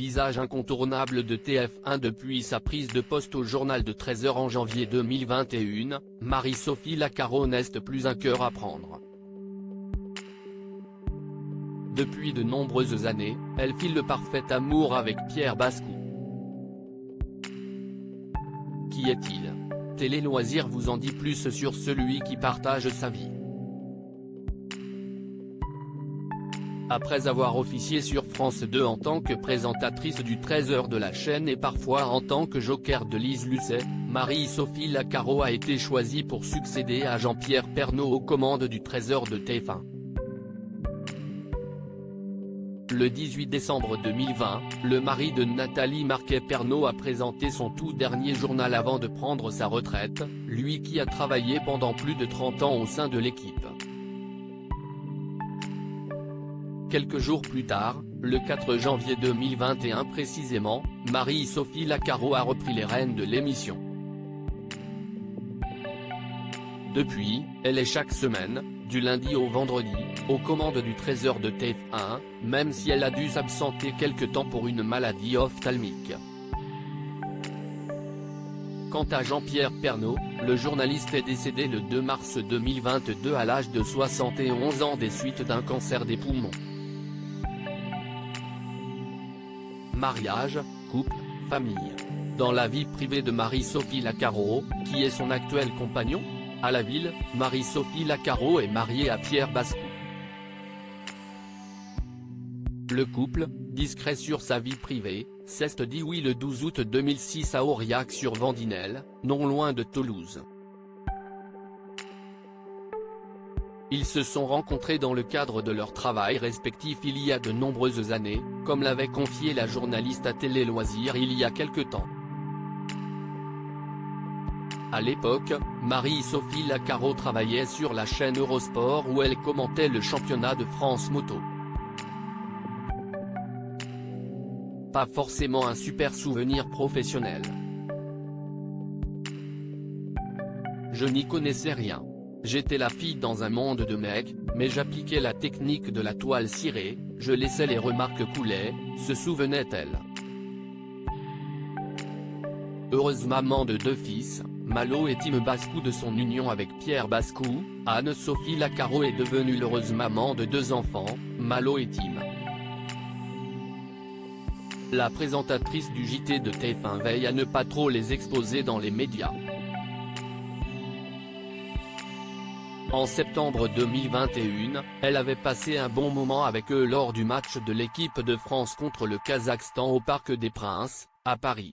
visage incontournable de TF1 depuis sa prise de poste au journal de 13h en janvier 2021, Marie-Sophie Lacaro n'est plus un cœur à prendre. Depuis de nombreuses années, elle file le parfait amour avec Pierre Bascou. Qui est-il? Télé Loisirs vous en dit plus sur celui qui partage sa vie. Après avoir officié sur France 2 en tant que présentatrice du 13h de la chaîne et parfois en tant que joker de Lise Lucet, Marie-Sophie Lacaro a été choisie pour succéder à Jean-Pierre Pernaut aux commandes du 13h de TF1. Le 18 décembre 2020, le mari de Nathalie Marquet-Pernaut a présenté son tout dernier journal avant de prendre sa retraite, lui qui a travaillé pendant plus de 30 ans au sein de l'équipe. Quelques jours plus tard, le 4 janvier 2021 précisément, Marie-Sophie Lacaro a repris les rênes de l'émission. Depuis, elle est chaque semaine, du lundi au vendredi, aux commandes du 13h de TF1, même si elle a dû s'absenter quelque temps pour une maladie ophtalmique. Quant à Jean-Pierre Pernaut, le journaliste est décédé le 2 mars 2022 à l'âge de 71 ans des suites d'un cancer des poumons. Mariage, couple, famille. Dans la vie privée de Marie-Sophie Lacaro, qui est son actuel compagnon? À la ville, Marie-Sophie Lacaro est mariée à Pierre Bascou. Le couple, discret sur sa vie privée, s'est dit oui le 12 août 2006 à Aurillac-sur-Vendinelle, non loin de Toulouse. Ils se sont rencontrés dans le cadre de leur travail respectif il y a de nombreuses années, comme l'avait confié la journaliste à Télé Loisirs il y a quelque temps. À l'époque, Marie-Sophie Lacaro travaillait sur la chaîne Eurosport où elle commentait le championnat de France moto. Pas forcément un super souvenir professionnel. Je n'y connaissais rien. J'étais la fille dans un monde de mecs, mais j'appliquais la technique de la toile cirée, je laissais les remarques couler, se souvenait-elle. Heureuse maman de 2 fils, Malo et Tim Bascou de son union avec Pierre Bascou, Anne-Sophie Lacaro est devenue l'heureuse maman de 2 enfants, Malo et Tim. La présentatrice du JT de TF1 veille à ne pas trop les exposer dans les médias. En septembre 2021, elle avait passé un bon moment avec eux lors du match de l'équipe de France contre le Kazakhstan au Parc des Princes, à Paris.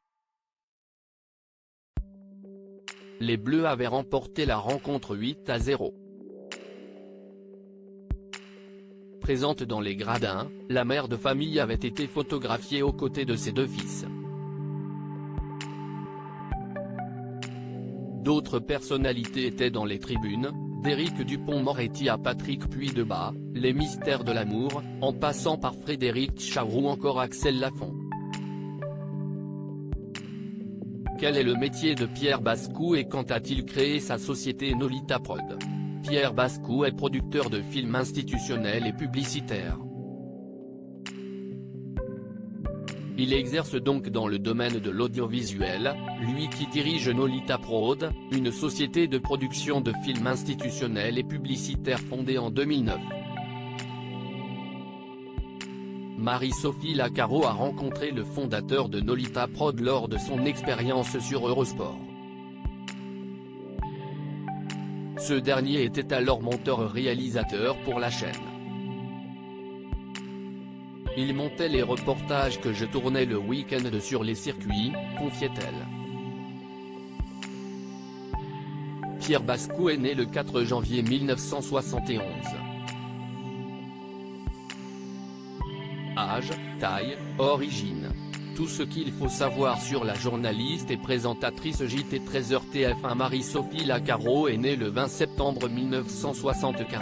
Les Bleus avaient remporté la rencontre 8-0. Présente dans les gradins, la mère de famille avait été photographiée aux côtés de ses 2 fils. D'autres personnalités étaient dans les tribunes, d'Éric Dupond-Moretti à Patrick Puydebas, les mystères de l'amour, en passant par Frédéric Chard ou encore Axel Lafont. Quel est le métier de Pierre Bascou et quand a-t-il créé sa société Nolita Prod? Pierre Bascou est producteur de films institutionnels et publicitaires. Il exerce donc dans le domaine de l'audiovisuel, lui qui dirige Nolita Prod, une société de production de films institutionnels et publicitaires fondée en 2009. Marie-Sophie Lacaro a rencontré le fondateur de Nolita Prod lors de son expérience sur Eurosport. Ce dernier était alors monteur-réalisateur pour la chaîne. Il montait les reportages que je tournais le week-end sur les circuits, confiait-elle. Pierre Bascou est né le 4 janvier 1971. Âge, taille, origine. Tout ce qu'il faut savoir sur la journaliste et présentatrice JT 13h TF1 Marie-Sophie Lacaro est née le 20 septembre 1975.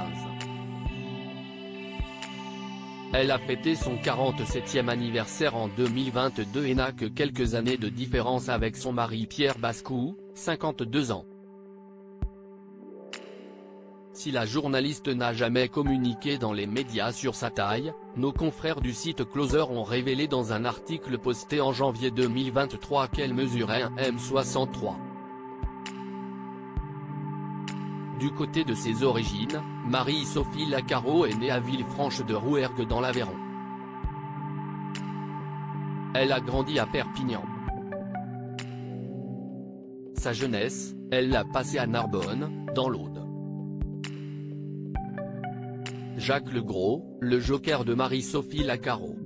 Elle a fêté son 47e anniversaire en 2022 et n'a que quelques années de différence avec son mari Pierre Bascou, 52 ans. Si la journaliste n'a jamais communiqué dans les médias sur sa taille, nos confrères du site Closer ont révélé dans un article posté en janvier 2023 qu'elle mesurait un m63. Du côté de ses origines, Marie-Sophie Lacaro est née à Villefranche-de-Rouergue dans l'Aveyron. Elle a grandi à Perpignan. Sa jeunesse, elle l'a passée à Narbonne, dans l'Aude. Jacques Legros, le joker de Marie-Sophie Lacaro.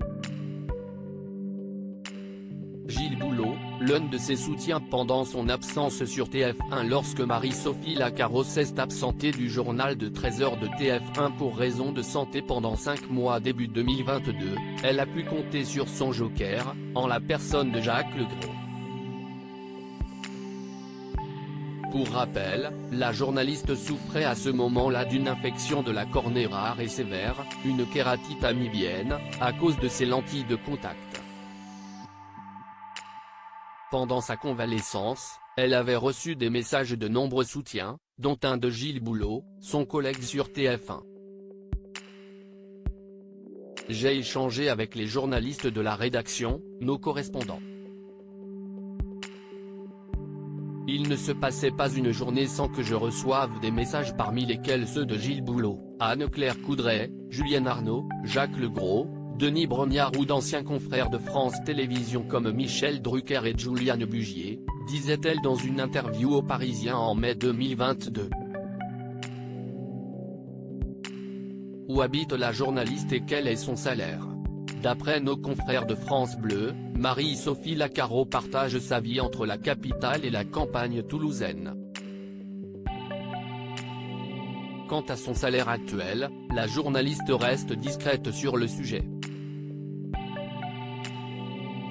Gilles Boulot, l'un de ses soutiens pendant son absence sur TF1 lorsque Marie-Sophie Lacaro s'est absentée du journal de 13h de TF1 pour raison de santé pendant 5 mois début 2022, elle a pu compter sur son joker, en la personne de Jacques Legros. Pour rappel, la journaliste souffrait à ce moment-là d'une infection de la cornée rare et sévère, une kératite amibienne, à cause de ses lentilles de contact. Pendant sa convalescence, elle avait reçu des messages de nombreux soutiens, dont un de Gilles Boulot, son collègue sur TF1. J'ai échangé avec les journalistes de la rédaction, nos correspondants. Il ne se passait pas une journée sans que je reçoive des messages parmi lesquels ceux de Gilles Boulot, Anne-Claire Coudray, Julienne Arnaud, Jacques Legros, Denis Brognard ou d'anciens confrères de France Télévisions comme Michel Drucker et Juliane Bugier, disait-elle dans une interview au Parisien en mai 2022. Où habite la journaliste et quel est son salaire? D'après nos confrères de France Bleu, Marie-Sophie Lacaro partage sa vie entre la capitale et la campagne toulousaine. Quant à son salaire actuel, la journaliste reste discrète sur le sujet.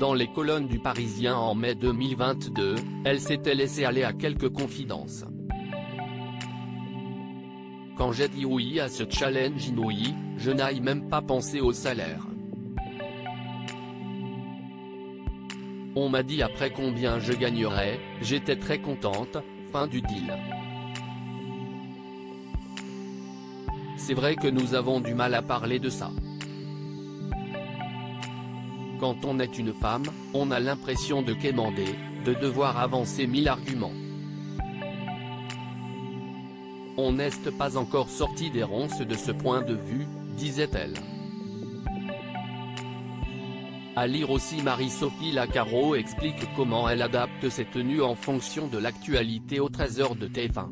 Dans les colonnes du Parisien en mai 2022, elle s'était laissée aller à quelques confidences. Quand j'ai dit oui à ce challenge inouï, je n'aille même pas pensé au salaire. On m'a dit après combien je gagnerais, j'étais très contente, fin du deal. C'est vrai que nous avons du mal à parler de ça. Quand on est une femme, on a l'impression de quémander, de devoir avancer 1000 arguments. On n'est pas encore sorti des ronces de ce point de vue, disait-elle. À lire aussi Marie-Sophie Lacaro explique comment elle adapte ses tenues en fonction de l'actualité aux 13h de TF1.